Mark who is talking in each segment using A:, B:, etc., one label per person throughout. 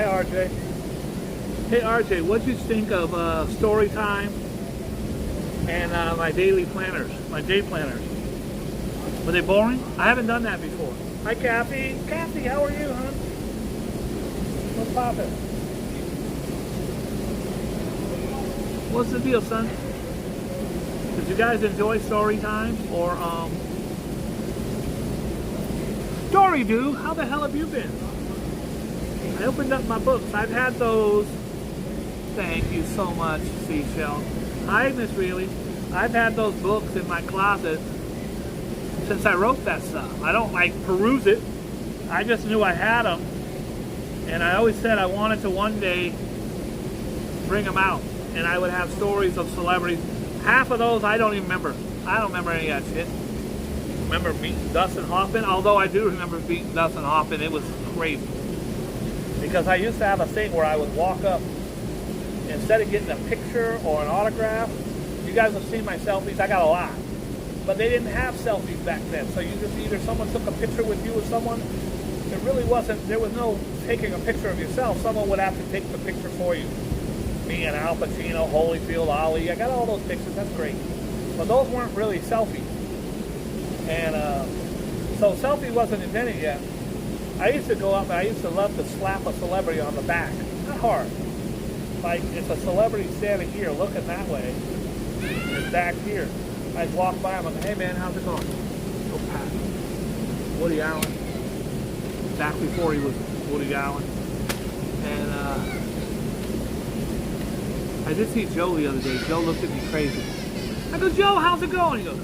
A: Hi, RJ. Hey, RJ, what'd you think of story time and my daily planners, my day planners? Were they boring? I haven't done that before. Hi, Kathy. Kathy, how are you, hon? What's poppin'? What's the deal, son? Did you guys enjoy story time or Story Do? How the hell have you been? I opened up my books. I've had those. Thank you so much, Seashell. Hi, Miss Reilly. I've had those books in my closet since I wrote that stuff. I don't like peruse it. I just knew I had them, and I always said I wanted to one day bring them out, and I would have stories of celebrities. Half of those I don't even remember. I don't remember any of that shit. Remember meeting Dustin Hoffman? Although I do remember meeting Dustin Hoffman, it was crazy. Because I used to have a thing where I would walk up, instead of getting a picture or an autograph, you guys have seen my selfies, I got a lot. But they didn't have selfies back then, so you just either someone took a picture with you or someone, it really wasn't, there was no taking a picture of yourself, someone would have to take the picture for you. Me and Al Pacino, Holyfield, Ali, I got all those pictures, that's great. But those weren't really selfies. And so selfie wasn't invented yet. I used to go up and I used to love to slap a celebrity on the back. Not hard. Like if a celebrity standing here looking that way, is back here, I'd walk by him and go, hey man, how's it going? Oh, Pat. Woody Allen. Back before he was Woody Allen. And I did see Joe the other day. Joe looked at me crazy. I go, Joe, how's it going? He goes,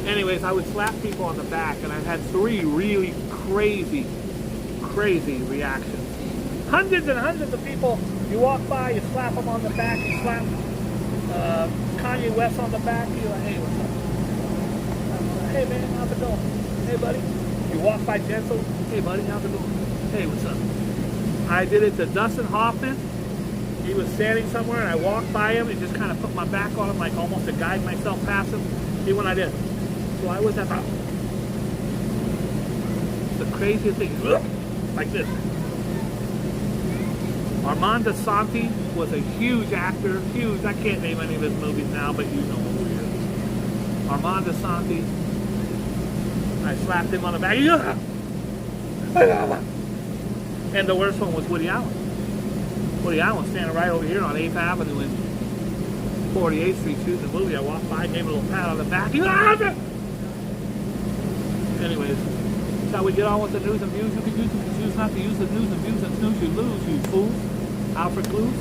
A: anyways, I would slap people on the back, and I've had 3 really crazy reactions. Hundreds and hundreds of people, you walk by, you slap them on the back, you slap Kanye West on the back, you're like, hey, what's up? Hey man, how's it going? Hey buddy. You walk by gentle, hey buddy, how's it going? Hey, what's up? I did it to Dustin Hoffman. He was standing somewhere, and I walked by him and just kind of put my back on him, like almost to guide myself past him. See what I did? So I was at the craziest thing, like this. Armand Santi was a huge actor, huge. I can't name any of his movies now, but you know who he is. Armand Santi. I slapped him on the back. And the worst one was Woody Allen. Woody Allen standing right over here on 8th Avenue in 48th Street shooting the movie. I walked by, gave him a little pat on the back. Anyways, shall we get on with the news and views? You can choose not to use the news and views and snooze you lose, you fools. Alfred Clues.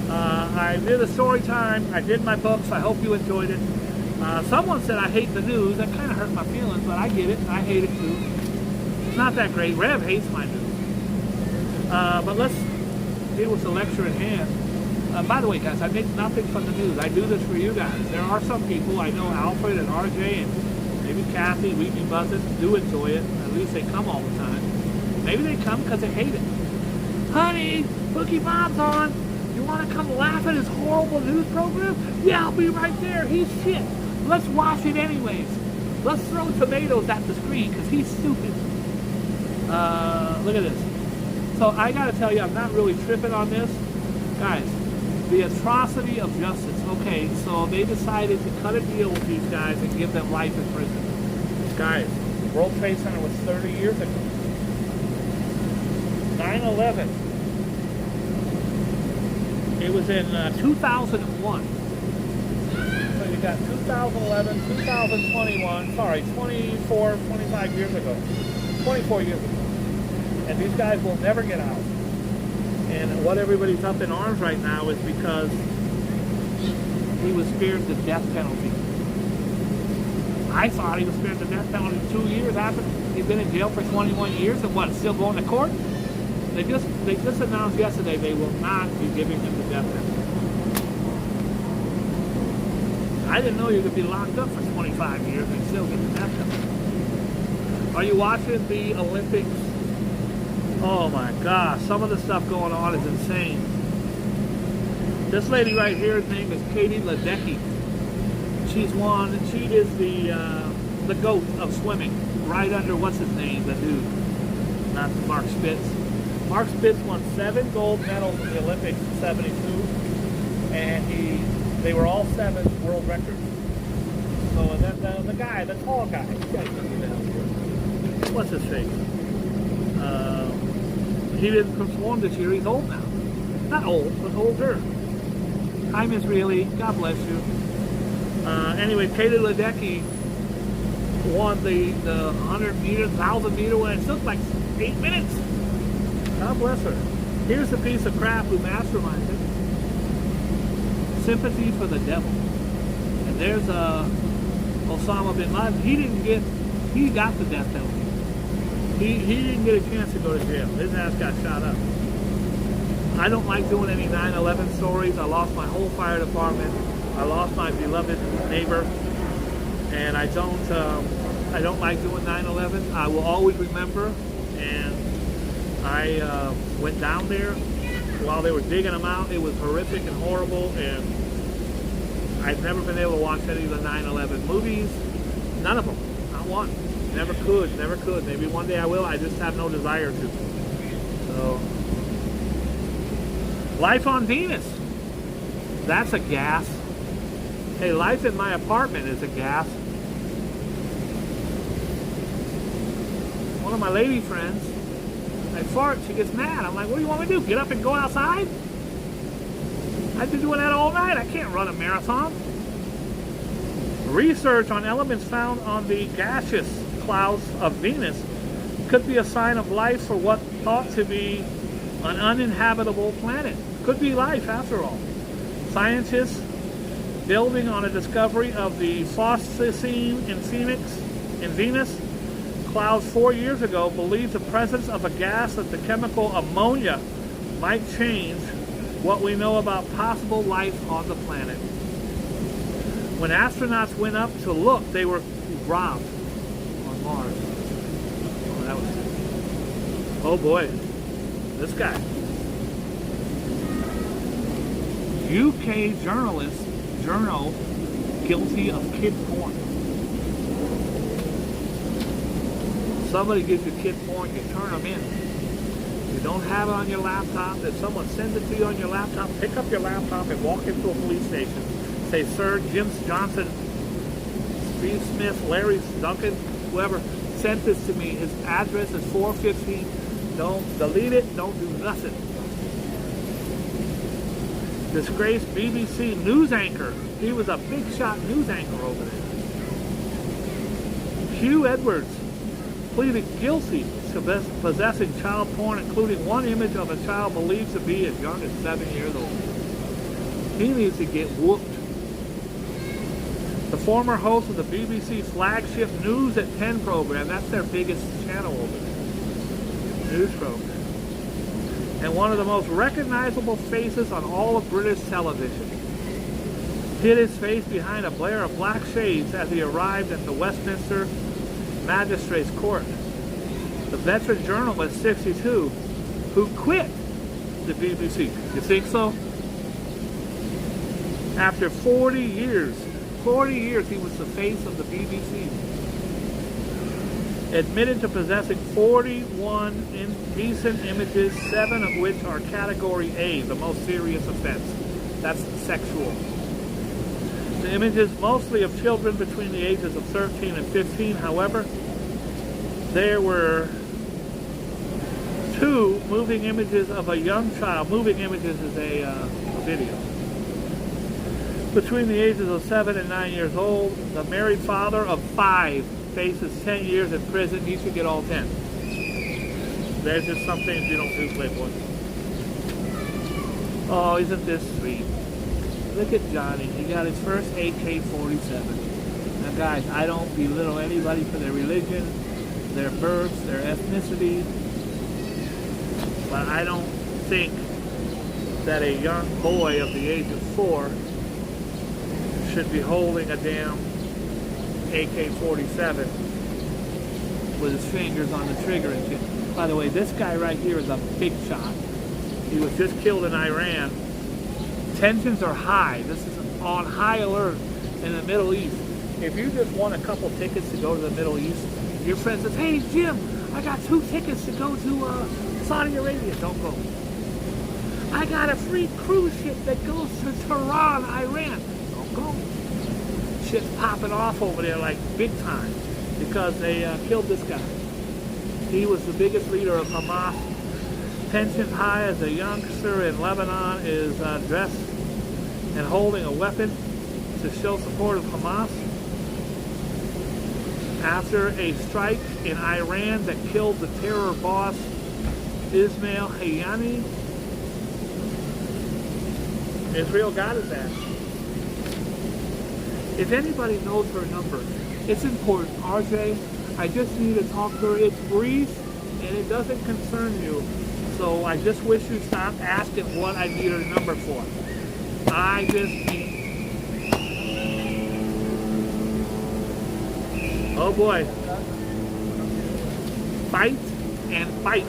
A: I did a story time. I did my books. I hope you enjoyed it. Someone said I hate the news. That kind of hurt my feelings, but I get it. I hate it too. It's not that great. Rev hates my news. But let's deal with the lecture at hand. By the way, guys, I make nothing from the news. I do this for you guys. There are some people, I know Alfred and RJ and maybe Kathy, Weeping Buzzard, do enjoy it. At least they come all the time. Maybe they come because they hate it. Honey, Bookie Bob's on. You want to come laugh at his horrible news program? Yeah, I'll be right there. He's shit. Let's watch it anyways. Let's throw tomatoes at the screen because he's stupid. Look at this. So I got to tell you, I'm not really tripping on this. Guys, the atrocity of justice. Okay, so they decided to cut a deal with these guys and give them life in prison. Guys, World Trade Center was 30 years ago. 9/11. It was in 2001. So you got 2011, 2021, sorry, 24, 25 years ago. 24 years ago. And these guys will never get out. And what everybody's up in arms right now is because he was spared the death penalty. I thought he was spared the death penalty 2 years after he'd been in jail for 21 years and what, still going to court? They just announced yesterday they will not be giving him the death penalty. I didn't know you could be locked up for 25 years and still get the death penalty. Are you watching the Olympics? Oh my gosh, some of the stuff going on is insane. This lady right here, her name is Katie Ledecky. She is the GOAT of swimming, right under what's his name, the dude. not Mark Spitz. Mark Spitz won 7 gold medals in the Olympics in '72, and they were all 7 world records. So the guy, the tall guy, what's his face? He didn't perform this year. He's old now. Not old, but older. Hi, Miss Reilly. God bless you. Anyway, Katie Ledecky won the 100 meter, 1,000 meter one. It took like 8 minutes. God bless her. Here's the piece of crap who masterminds it. Sympathy for the devil. And there's Osama bin Laden. He got the death penalty. He didn't get a chance to go to jail. His ass got shot up. I don't like doing any 9/11 stories. I lost my whole fire department. I lost my beloved neighbor, and I don't like doing 9/11. I will always remember. And I went down there while they were digging them out. It was horrific and horrible, and I've never been able to watch any of the 9/11 movies. None of them. Not one. Never could. Never could. Maybe one day I will. I just have no desire to. So, life on Venus. That's a gas. Hey, life in my apartment is a gas. One of my lady friends, I fart, she gets mad. I'm like, what do you want me to do? Get up and go outside? I've been doing that all night. I can't run a marathon. Research on elements found on the gaseous clouds of Venus could be a sign of life for what thought to be an uninhabitable planet. Could be life after all. Scientists, building on a discovery of the phosphine in Venus clouds 4 years ago, believed the presence of a gas of the chemical ammonia might change what we know about possible life on the planet. When astronauts went up to look, they were robbed on Mars. Oh, that was... Oh boy, this guy. UK journal guilty of kid porn. Somebody gives you kid porn, you turn them in. You don't have it on your laptop. If someone sends it to you on your laptop, pick up your laptop and walk into a police station. Say, sir, Jim Johnson, Steve Smith, Larry Duncan, whoever sent this to me, his address is 415. Don't delete it, don't do nothing. Disgraced BBC news anchor. He was a big shot news anchor over there. Hugh Edwards pleaded guilty to possessing child porn, including one image of a child believed to be as young as 7 years old. He needs to get whooped. The former host of the BBC flagship News at 10 program, that's their biggest channel over there, news program, and one of the most recognizable faces on all of British television, hid his face behind a blare of black shades as he arrived at the Westminster Magistrates Court. The veteran journalist, 62, who quit the BBC. You think so? After 40 years, he was the face of the BBC. Admitted to possessing 41 indecent images, 7 of which are Category A, the most serious offense. That's sexual. The images mostly of children between the ages of 13 and 15. However, there were 2 moving images of a young child. Moving images is a video. Between the ages of 7 and 9 years old, the married father of 5 faces 10 years in prison. He should get all 10. There's just some things you don't do, Playboy. Oh, isn't this sweet? Look at Johnny. He got his first AK-47. Now, guys, I don't belittle anybody for their religion, their births, their ethnicity, but I don't think that a young boy of the age of 4 should be holding a damn AK-47 with his fingers on the trigger and shit. By the way, this guy right here is a big shot. He was just killed in Iran. Tensions are high. This is on high alert in the Middle East. If you just won a couple tickets to go to the Middle East, your friend says, hey Jim, I got 2 tickets to go to Saudi Arabia. Don't go. I got a free cruise ship that goes to Tehran, Iran. Don't go. Shit's popping off over there like big time because they killed this guy. He was the biggest leader of Hamas. Tension high as a youngster in Lebanon is dressed and holding a weapon to show support of Hamas. After a strike in Iran that killed the terror boss Ismail Haniyeh, Israel got his ass. If anybody knows her number, it's important. RJ, I just need to talk to her. It's brief and it doesn't concern you. So I just wish you'd stop asking what I need her number for. I just need... Oh boy. Fight and fight.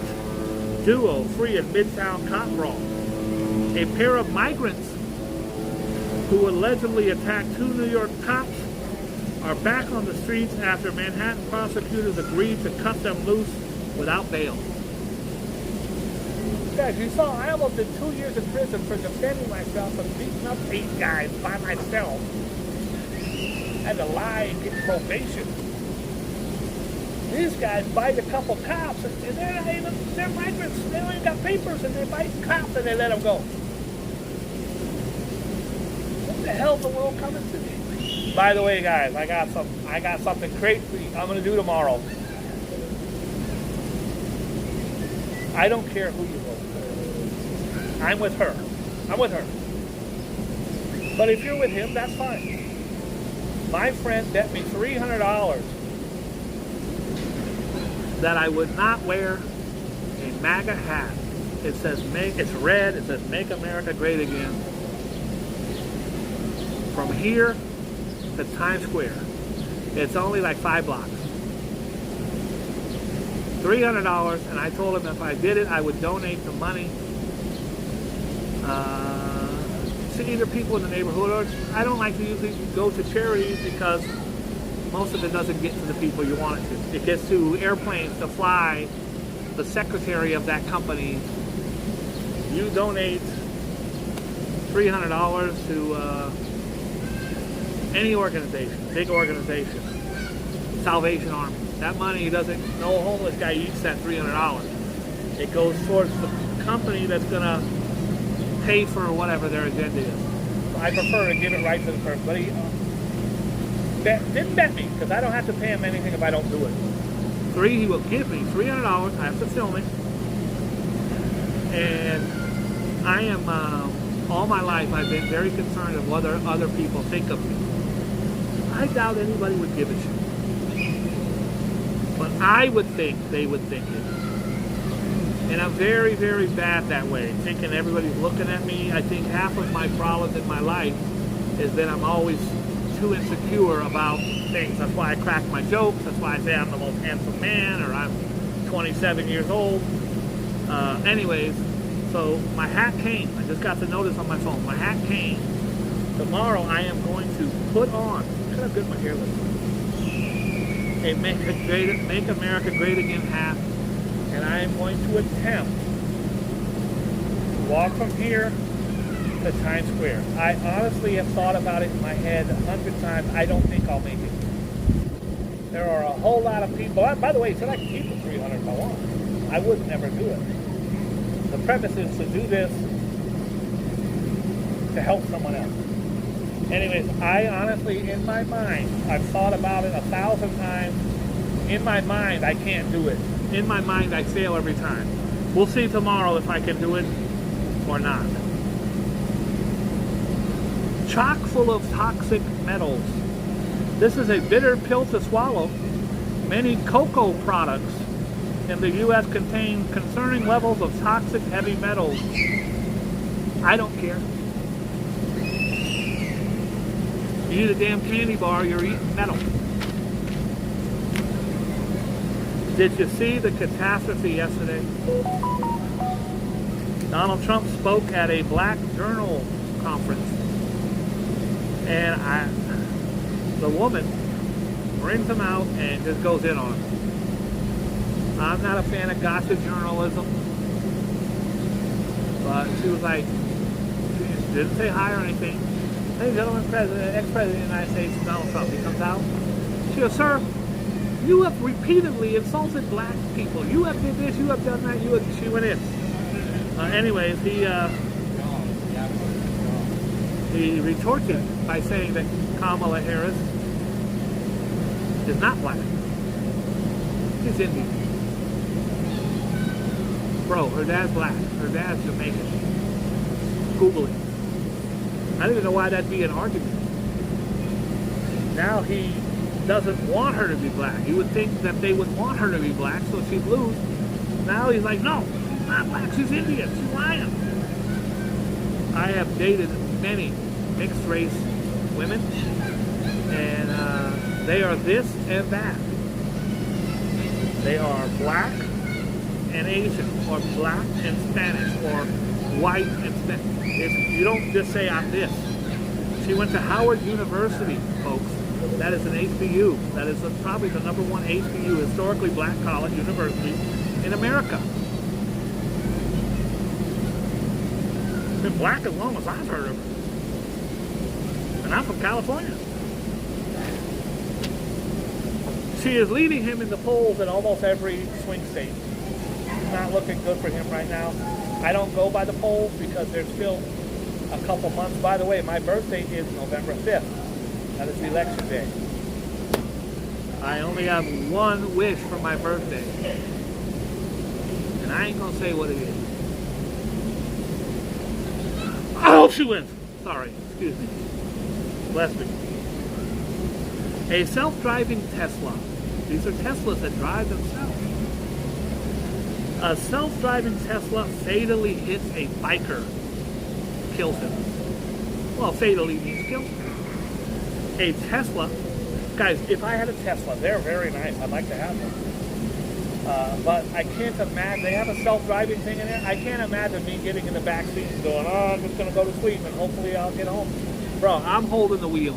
A: Duo free in Midtown cop brawl. A pair of migrants who allegedly attacked 2 New York cops are back on the streets after Manhattan prosecutors agreed to cut them loose without bail. Guys, you saw I almost did 2 years in prison for defending myself from beating up 8 guys by myself. I had to lie and get probation. These guys bite a couple cops and they're not even, they're migrants. They don't even got papers and they bite cops and they let them go. What the hell's the world coming to me? By the way, guys, I got something crazy I'm gonna do tomorrow. I don't care who you vote for. I'm with her. I'm with her. But if you're with him, that's fine. My friend bet me $300 that I would not wear a Maga hat. It says it's red, it says Make America Great Again. From here to Times Square. It's only like 5 blocks. $300, and I told him if I did it, I would donate the money to either people in the neighborhood, or I don't like to usually go to charities because most of it doesn't get to the people you want it to. It gets to airplanes to fly the secretary of that company. You donate $300 to any organization, big organization, Salvation Army. That money doesn't, no homeless guy eats that $300. It goes towards the company that's going to pay for whatever their agenda is. So I prefer to give it right to the person. But he didn't bet me, because I don't have to pay him anything if I don't do it. He will give me $300. I have to film it. And I am, all my life, I've been very concerned of what other people think of me. I doubt anybody would give a shit. But I would think they would think it. And I'm very, very bad that way, thinking everybody's looking at me. I think half of my problems in my life is that I'm always too insecure about things. That's why I crack my jokes. That's why I say I'm the most handsome man, or I'm 27 years old. Anyways, so my hat came. I just got the notice on my phone. My hat came. Tomorrow I am going to put on, look how good my hair looks. A Make America Great Again hat, and I am going to attempt to walk from here to Times Square. I honestly have thought about it in my head 100 times. I don't think I'll make it. There are a whole lot of people. By the way, he said I can keep the $300 if I want. I would never do it. The premise is to do this to help someone else. Anyways, I honestly, in my mind, I've thought about it 1,000 times. In my mind, I can't do it. In my mind, I fail every time. We'll see tomorrow if I can do it or not. Chock full of toxic metals. This is a bitter pill to swallow. Many cocoa products in the U.S. contain concerning levels of toxic heavy metals. I don't care. You eat a damn candy bar, you're eating metal. Did you see the catastrophe yesterday? Donald Trump spoke at a Black Journal conference, and the woman brings him out and just goes in on him. I'm not a fan of gossip journalism, but she was like, she didn't say hi or anything. Ladies and gentlemen, ex-president of the United States, Donald Trump. He comes out. She goes, sir, you have repeatedly insulted black people. You have did this, you have done that, she went in. Anyways, he retorted by saying that Kamala Harris is not black. She's Indian. Bro, her dad's black. Her dad's Jamaican. Google it. I don't even know why that'd be an argument. Now he doesn't want her to be black. You would think that they would want her to be black, so she'd lose. Now he's like, no, she's not black, she's Indian, she's lying. I have dated many mixed race women, and they are this and that. They are black and Asian, or black and Spanish, or white and Spanish. You don't just say I'm this. She went to Howard University, folks. That is an HBU. That is probably the #1 HBU, historically black college university in America. Been black as long as I've heard of her. And I'm from California. She is leading him in the polls in almost every swing state. It's not looking good for him right now. I don't go by the polls because there's still a couple months. By the way, my birthday is November 5th. That is election day. I only have one wish for my birthday. And I ain't gonna say what it is. I hope she wins. Sorry, excuse me. Bless me. A self-driving Tesla. These are Teslas that drive themselves. A self-driving Tesla fatally hits a biker. Kills him. Well, fatally means kills him. A Tesla, guys, if I had a Tesla, they're very nice. I'd like to have them. But I can't imagine, they have a self-driving thing in there. I can't imagine me getting in the back seat and going, oh, I'm just going to go to sleep and hopefully I'll get home. Bro, I'm holding the wheel.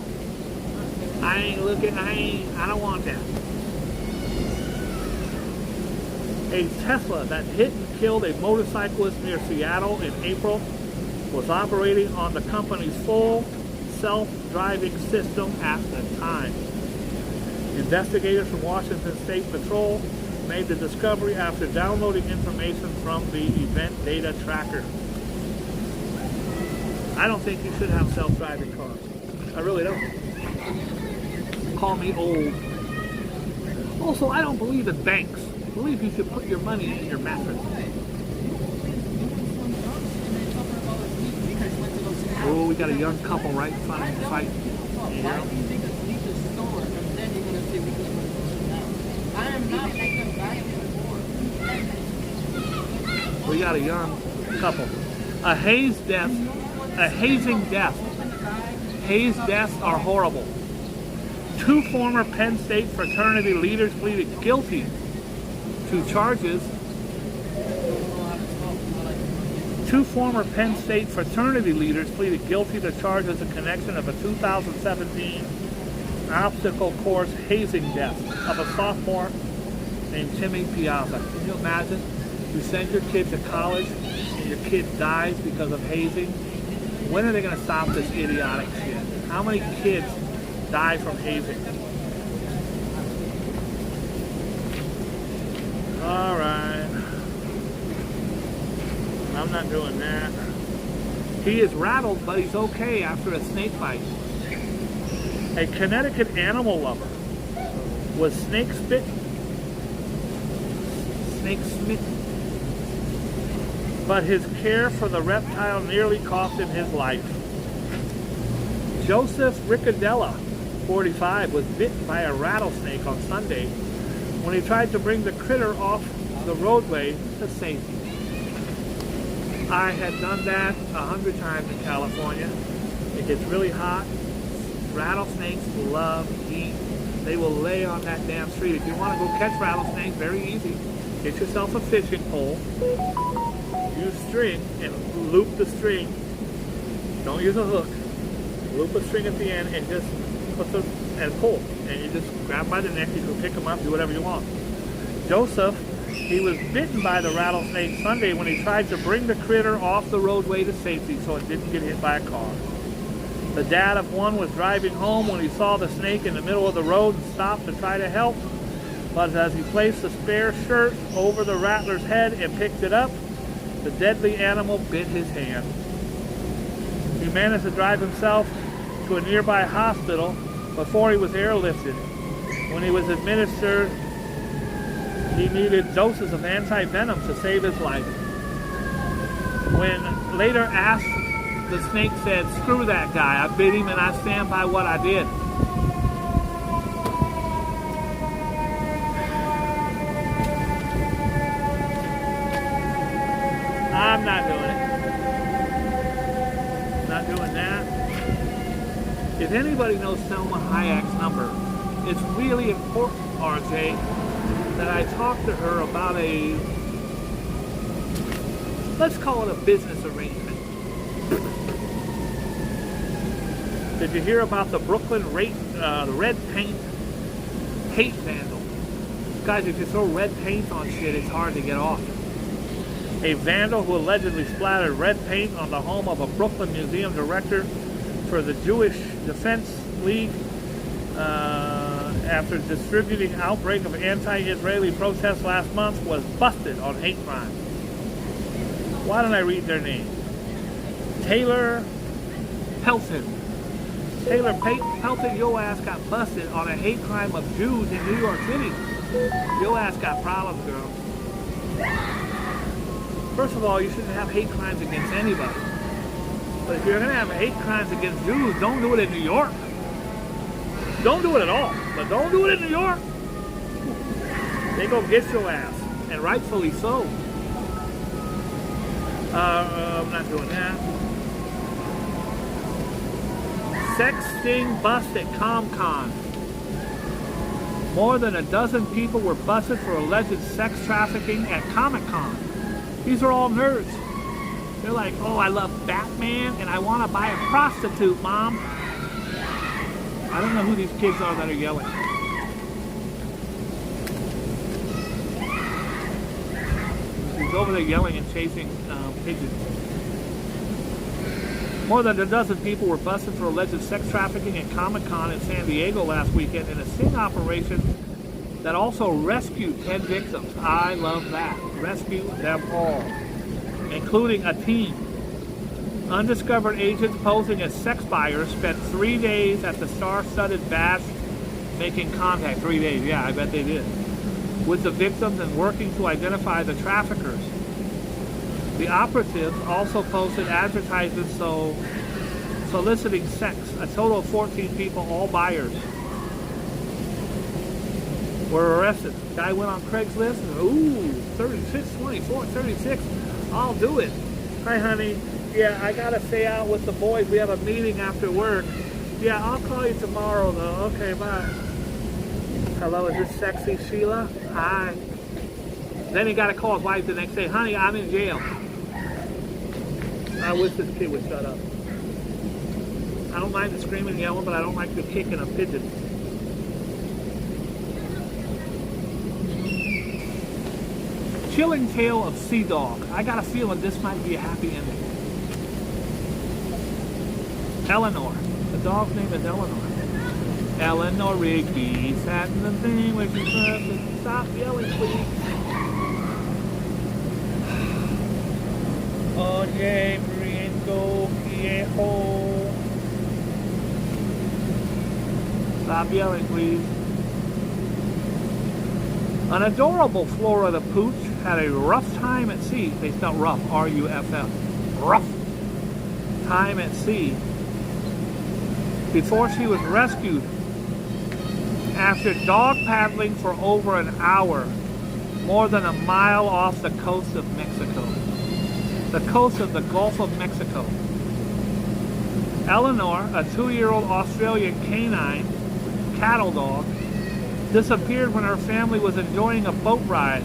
A: I don't want that. A Tesla that hit and killed a motorcyclist near Seattle in April was operating on the company's full self-driving system at the time. Investigators from Washington State Patrol made the discovery after downloading information from the event data tracker. I don't think you should have self-driving cars. I really don't. Call me old. Also, I don't believe in banks. I believe you should put your money in your mattress. Oh, we got a young couple right in front of the site. Yeah. We got a young couple. A hazing death. Hazed deaths are horrible. 2 former Penn State fraternity leaders pleaded guilty to charges. 2 former Penn State fraternity leaders pleaded guilty to charges in connection of a 2017 obstacle course hazing death of a sophomore named Timmy Piazza. Can you imagine? You send your kid to college and your kid dies because of hazing. When are they going to stop this idiotic shit? How many kids die from hazing? All right. I'm not doing that. He is rattled, but he's okay after a snake bite. A Connecticut animal lover was snake smitten, but his care for the reptile nearly cost him his life. Joseph Riccadella, 45, was bitten by a rattlesnake on Sunday when he tried to bring the critter off the roadway to safety. I had done that 100 times in California. It gets really hot. Rattlesnakes love heat. They will lay on that damn street. If you want to go catch rattlesnakes, very easy. Get yourself a fishing pole. Use string and loop the string. Don't use a hook. Loop a string at the end and just put the and pull. And you just grab by the neck. You can pick them up. Do whatever you want. Joseph He was bitten by the rattlesnake Sunday when he tried to bring the critter off the roadway to safety so it didn't get hit by a car. The dad of one was driving home when he saw the snake in the middle of the road and stopped to try to help. But as he placed the spare shirt over the rattler's head and picked it up, the deadly animal bit his hand. He managed to drive himself to a nearby hospital before he was airlifted. When he was administered, he needed doses of anti-venom to save his life. When later asked, the snake said, "Screw that guy, I bit him and I stand by what I did." I'm not doing it. Not doing that. If anybody knows Selma Hayek's number, it's really important, RJ, that I talk to her about a, let's call it a business arrangement. Did you hear about the Brooklyn the red paint hate vandal? Guys, if you throw red paint on shit, it's hard to get off. A vandal who allegedly splattered red paint on the home of a Brooklyn museum director for the Jewish Defense League after distributing outbreak of anti-Israeli protests last month was busted on hate crime. Why don't I read their name? Taylor Pelton. Taylor Pelton, your ass got busted on a hate crime of Jews in New York City. Your ass got problems, girl. First of all, you shouldn't have hate crimes against anybody. But if you're going to have hate crimes against Jews, don't do it in New York. Don't do it at all, but don't do it in New York. They go get your ass, and rightfully so. I'm not doing that. Sex sting bust at ComCon. More than a dozen people were busted for alleged sex trafficking at Comic-Con. These are all nerds. They're like, oh, I love Batman and I want to buy a prostitute, Mom. I don't know who these kids are that are yelling. He's over there yelling and chasing pigeons. More than a dozen people were busted for alleged sex trafficking at Comic-Con in San Diego last weekend in a sting operation that also rescued 10 victims. I love that. Rescued them all, including a teen. Undiscovered agents posing as sex buyers spent 3 days at the star-studded bash making contact. 3 days, yeah, I bet they did. With the victims and working to identify the traffickers. The operatives also posted advertisements soliciting sex. A total of 14 people, all buyers, were arrested. Guy went on Craigslist and, ooh, 36, 24, 36. I'll do it. Hi, honey. Yeah, I gotta stay out with the boys. We have a meeting after work. Yeah, I'll call you tomorrow, though. Okay, bye. Hello, is this sexy Sheila? Hi. Then he got to call his wife the next day. Honey, I'm in jail. I wish this kid would shut up. I don't mind the screaming and yelling, but I don't like the kicking of pigeons. Chilling tale of Sea Dog. I got a feeling this might be a happy ending. Eleanor. The dog's name is Eleanor. Eleanor Rigby sat in the thing where she said, stop yelling, please. Oye, Briendo, Viejo. Stop yelling, please. An adorable Florida pooch had a rough time at sea. They spelled rough, R-U-F-F. Rough time at sea. Before she was rescued after dog paddling for over an hour, more than a mile off the coast of Mexico. The coast of the Gulf of Mexico. Eleanor, a 2-year-old Australian canine cattle dog, disappeared when her family was enjoying a boat ride.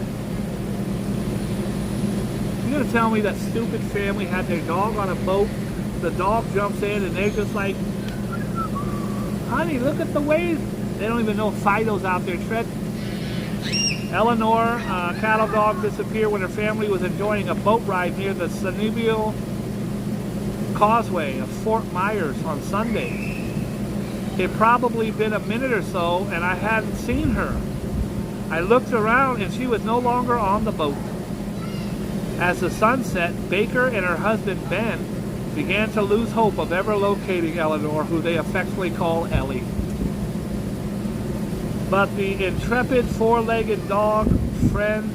A: You're gonna tell me that stupid family had their dog on a boat, the dog jumps in and they're just like, honey, look at the waves. They don't even know Fido's out there treading. Eleanor, cattle dog, disappeared when her family was enjoying a boat ride near the Sunnyvale Causeway of Fort Myers on Sunday. It probably been a minute or so and I hadn't seen her. I looked around and she was no longer on the boat. As the sun set, Baker and her husband Ben began to lose hope of ever locating Eleanor, who they affectionately call Ellie. But the intrepid four-legged dog friend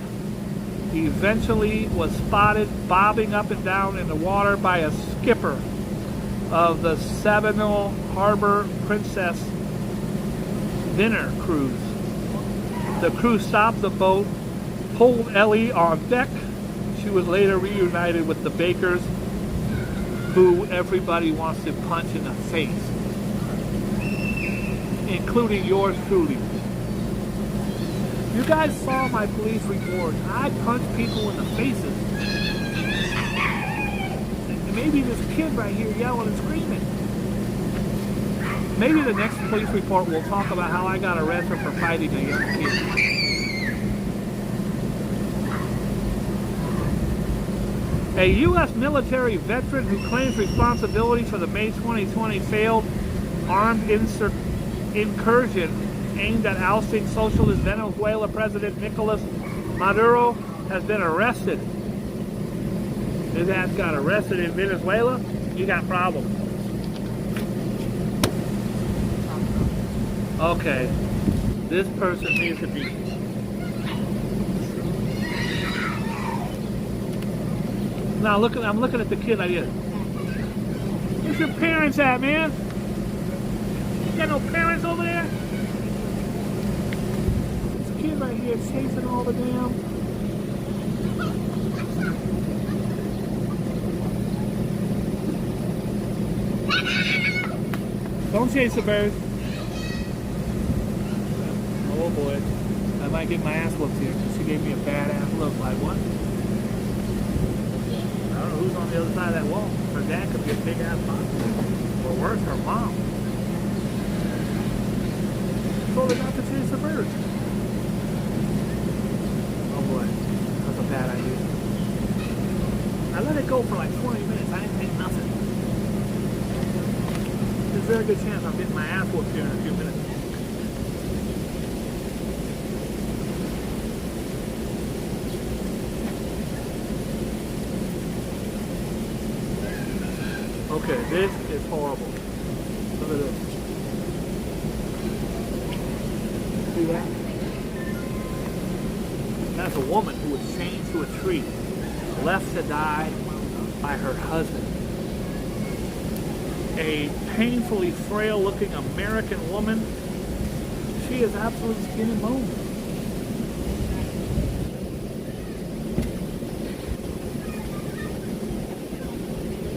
A: eventually was spotted bobbing up and down in the water by a skipper of the Sabinal Harbor Princess dinner cruise. The crew stopped the boat, pulled Ellie on deck. She was later reunited with the Bakers, who everybody wants to punch in the face, including yours truly. You guys saw my police report. I punch people in the faces. And maybe this kid right here yelling and screaming. Maybe the next police report will talk about how I got arrested for fighting a young kid. A U.S. military veteran who claims responsibility for the May 2020 failed armed incursion aimed at ousting socialist Venezuela President Nicolas Maduro has been arrested. His ass got arrested in Venezuela? You got problems. Okay, this person needs to be. Now I'm looking at the kid like this. Where's your parents at, man? You got no parents over there? This kid right here chasing all the damn. Don't chase the bird. Oh boy. I might get my ass whooped here because she gave me a badass look. Like what? I don't know who's on the other side of that wall. Her dad could be a big ass monster. Or worse, her mom. Told her not to chase the birds. Oh boy. That's a bad idea. I let it go for like 20 minutes. I didn't think nothing. There's a very good chance I'm getting my ass whooped here in a few minutes. Okay, this is horrible. Look at this. See that? That's a woman who was chained to a tree, left to die by her husband. A painfully frail-looking American woman. She is absolute skin and bone.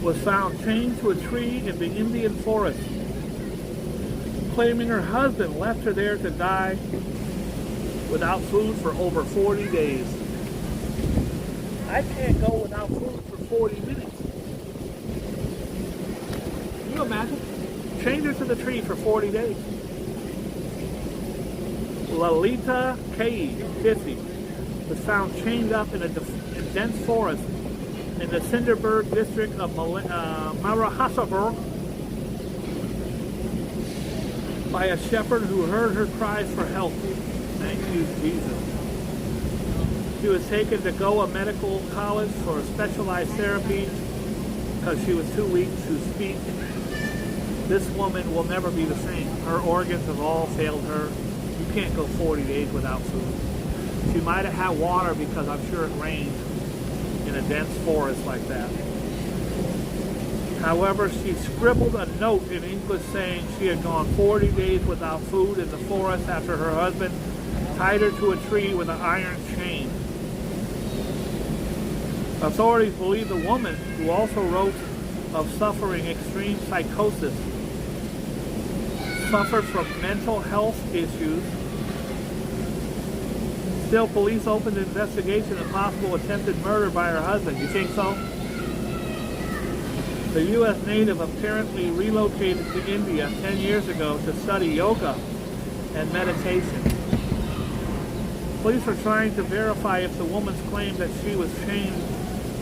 A: Was found chained to a tree in the Indian forest, claiming her husband left her there to die without food for over 40 days. I can't go without food for 40 minutes. Can you imagine? Chained her to the tree for 40 days. Lalita K. 50 was found chained up in a dense forest in the Cinderberg district of Marahasabur by a shepherd who heard her cries for help. Thank you, Jesus. She was taken to Goa Medical College for specialized therapy because she was too weak to speak. This woman will never be the same. Her organs have all failed her. You can't go 40 days without food. She might have had water because I'm sure it rained in a dense forest like that. However, she scribbled a note in English saying she had gone 40 days without food in the forest after her husband tied her to a tree with an iron chain. Authorities believe the woman, who also wrote of suffering extreme psychosis, suffered from mental health issues. Still, police opened an investigation of possible attempted murder by her husband. You think so? The U.S. native apparently relocated to India 10 years ago to study yoga and meditation. Police are trying to verify if the woman's claim that she was chained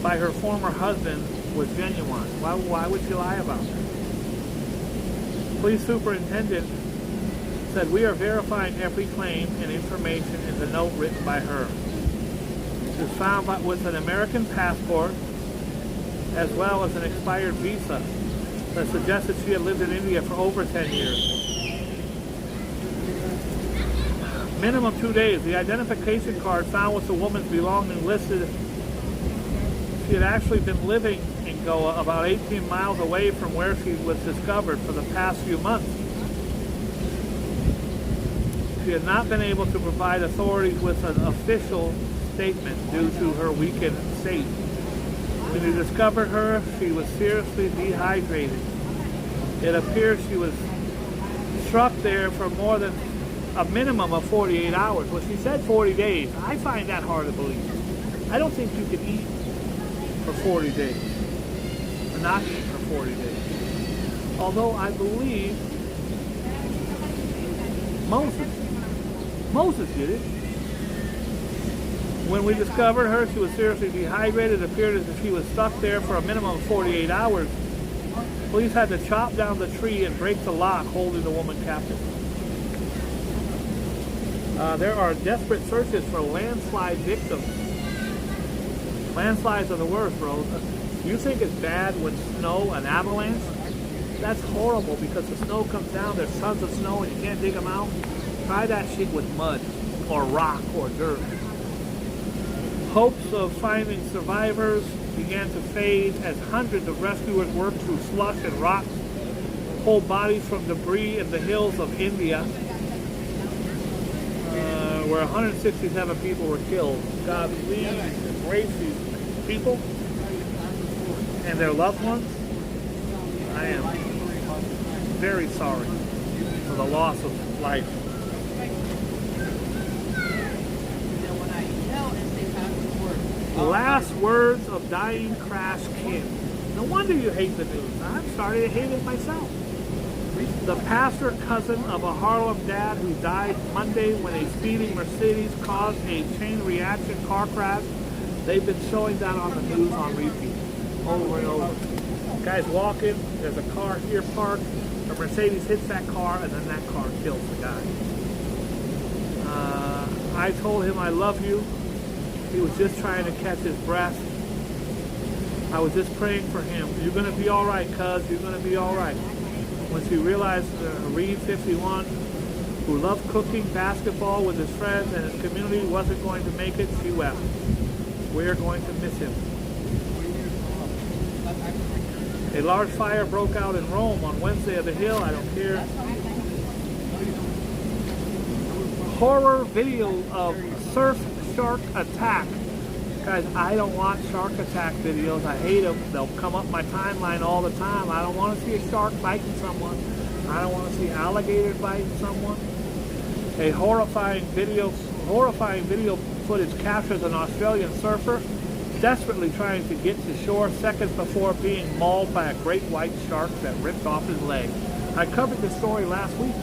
A: by her former husband was genuine. Why would she lie about that? Police superintendent said, "We are verifying every claim and information in the note written by her. She was found with an American passport as well as an expired visa that suggested she had lived in India for over 10 years. Minimum 2 days. The identification card found with the woman's belongings listed she had actually been living in Goa about 18 miles away from where she was discovered for the past few months. She had not been able to provide authorities with an official statement due to her weakened state. When you discovered her, she was seriously dehydrated. It appears she was struck there for more than a minimum of 48 hours. Well, she said 40 days. I find that hard to believe. I don't think you could eat for 40 days. Or not eat for 40 days. Although I believe Moses did it. When we discovered her, she was seriously dehydrated. It appeared as if she was stuck there for a minimum of 48 hours. Police had to chop down the tree and break the lock holding the woman captive. There are desperate searches for landslide victims. Landslides are the worst, bro. You think it's bad with snow and avalanche? That's horrible because the snow comes down, there's tons of snow and you can't dig them out. Try that shit with mud or rock or dirt. Hopes of finding survivors began to fade as hundreds of rescuers worked through slush and rocks, pulled bodies from debris in the hills of India, where 167 people were killed. God, please embrace these people and their loved ones. I am very sorry for the loss of life. Last words of dying crash kid. No wonder you hate the news. I'm starting to hate it myself. The pastor cousin of a Harlem dad who died Monday when a speeding Mercedes caused a chain reaction car crash. They've been showing that on the news on repeat, over and over. Guy's walking, there's a car here parked, a Mercedes hits that car, and then that car kills the guy. I told him I love you. He was just trying to catch his breath. I was just praying for him. You're going to be all right, cuz. You're going to be all right. When she realized Reed, 51, who loved cooking, basketball with his friends and his community, wasn't going to make it, she wept. We're going to miss him. A large fire broke out in Rome on Wednesday of the Hill. I don't care. Horror video of surf shark attack. Guys, I don't watch shark attack videos. I hate them. They'll come up my timeline all the time. I don't want to see a shark biting someone. I don't want to see alligators biting someone. A horrifying video footage captures an Australian surfer desperately trying to get to shore seconds before being mauled by a great white shark that ripped off his leg. I covered this story last week.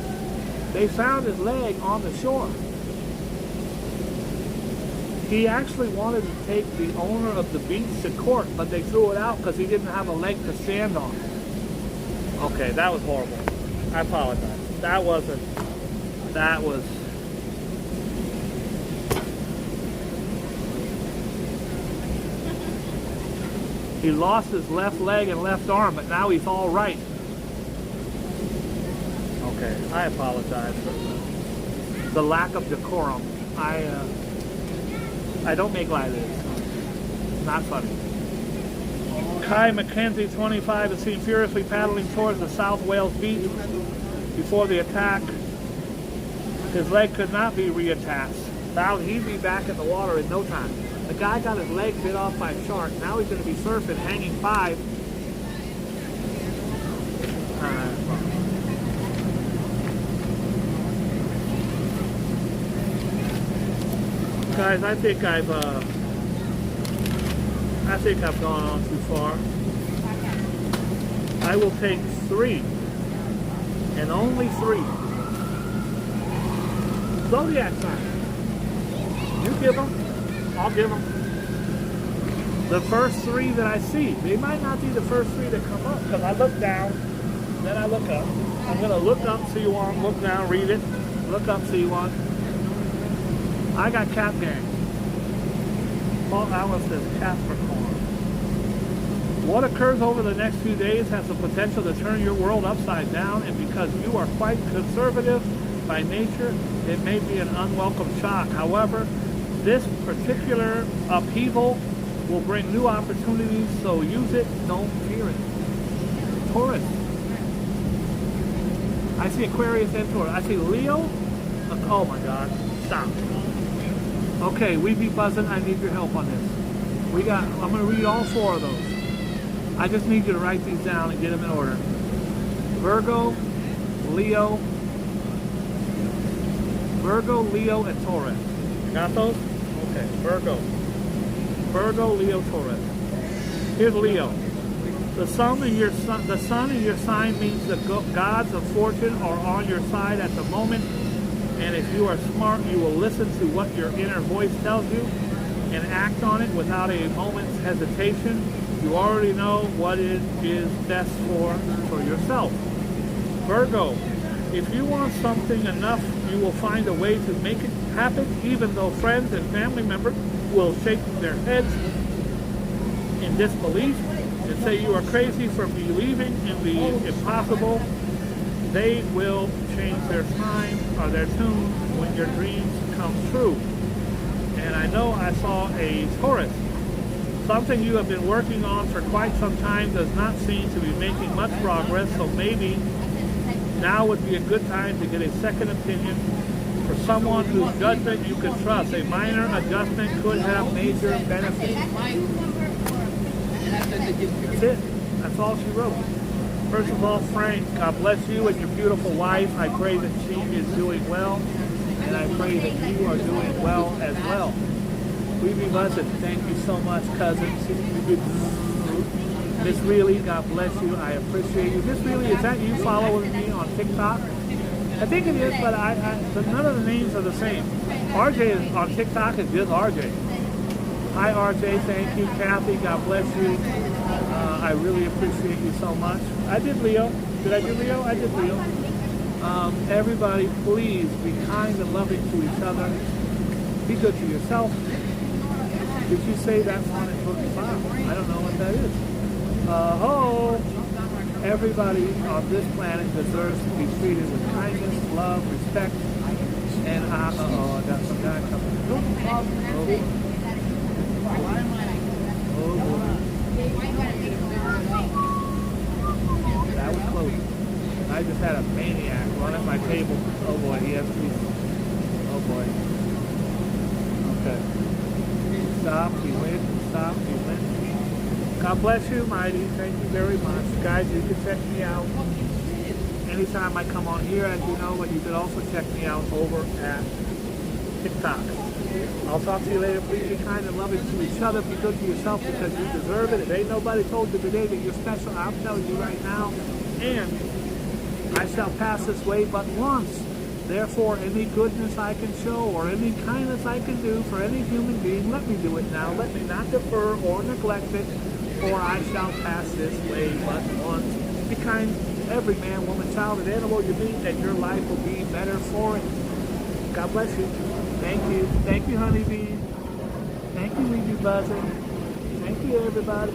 A: They found his leg on the shore. He actually wanted to take the owner of the beach to court, but they threw it out because he didn't have a leg to stand on. Okay, that was horrible. I apologize. That was... He lost his left leg and left arm, but now he's all right. Okay, I apologize for the lack of decorum. I don't make light of this. Not funny. Kai McKenzie, 25, is seen furiously paddling towards the South Wales beach before the attack. His leg could not be reattached. Now he'd be back in the water in no time. The guy got his leg bit off by a shark. Now he's going to be surfing, hanging 5. Guys, I think I've gone on too far. I will take 3, and only 3 Zodiac signs. give them. I'll give them. The first 3 that I see. They might not be the first 3 that come up because I look down, then I look up. I'm going to look up, see one, look down, read it. Look up, see one. I got Cap Gang. Paul Alice says Capricorn. What occurs over the next few days has the potential to turn your world upside down, and because you are quite conservative by nature, it may be an unwelcome shock. However, this particular upheaval will bring new opportunities, so use it, don't fear it. Taurus. I see Aquarius and Taurus. I see Leo. Oh my God. Stop. Okay, we be buzzing. I need your help on this. I'm going to read all 4 of those. I just need you to write these down and get them in order. Virgo, Leo, Leo, and Taurus. You got those? Okay, Virgo, Leo, Taurus. Here's Leo. The sun in your sign means the gods of fortune are on your side at the moment, and if you are smart, you will listen to what your inner voice tells you and act on it without a moment's hesitation. You already know what it is best for yourself. Virgo, if you want something enough, you will find a way to make it happen, even though friends and family members will shake their heads in disbelief and say you are crazy for believing in the impossible. They will change their time or their tune when your dreams come true. And I know I saw a Taurus. Something you have been working on for quite some time does not seem to be making much progress, so maybe now would be a good time to get a second opinion for someone whose judgment you can trust. A minor adjustment could have major benefits. That's it. That's all she wrote. First of all, Frank, God bless you and your beautiful wife. I pray that she is doing well, and I pray that you are doing well as well. We be buzzing. Thank you so much, cousin. Miss Reilly, God bless you. I appreciate you. Miss Reilly, is that you following me on TikTok? I think it is, but but none of the names are the same. RJ is on TikTok is just RJ. Hi, RJ. Thank you. Kathy, God bless you. I really appreciate you so much. I did Leo. Did I do Leo? I did Leo. Everybody, please be kind and loving to each other. Be good to yourself. Did you say that one in book 5? I don't know what that is. Everybody on this planet deserves to be treated with kindness, love, respect, and I got some guy coming. That was close. I just had a maniac run at my table. Oh boy, he has to be. Oh boy. Okay. Stop, he went. Stop, he went. God bless you, Mighty. Thank you very much. Guys, you can check me out anytime I come on here, as you know, but you can also check me out over at TikTok. I'll talk to you later. Please be kind and loving to each other. Be good to yourself because you deserve it. If ain't nobody told you today that you're special, I'm telling you right now. And I shall pass this way but once. Therefore, any goodness I can show or any kindness I can do for any human being, let me do it now. Let me not defer or neglect it, for I shall pass this way but once. Be kind to every man, woman, child, and animal you meet, and your life will be better for it. God bless you. Thank you. Thank you, honeybee. Thank you, we be buzzing. Thank you, everybody.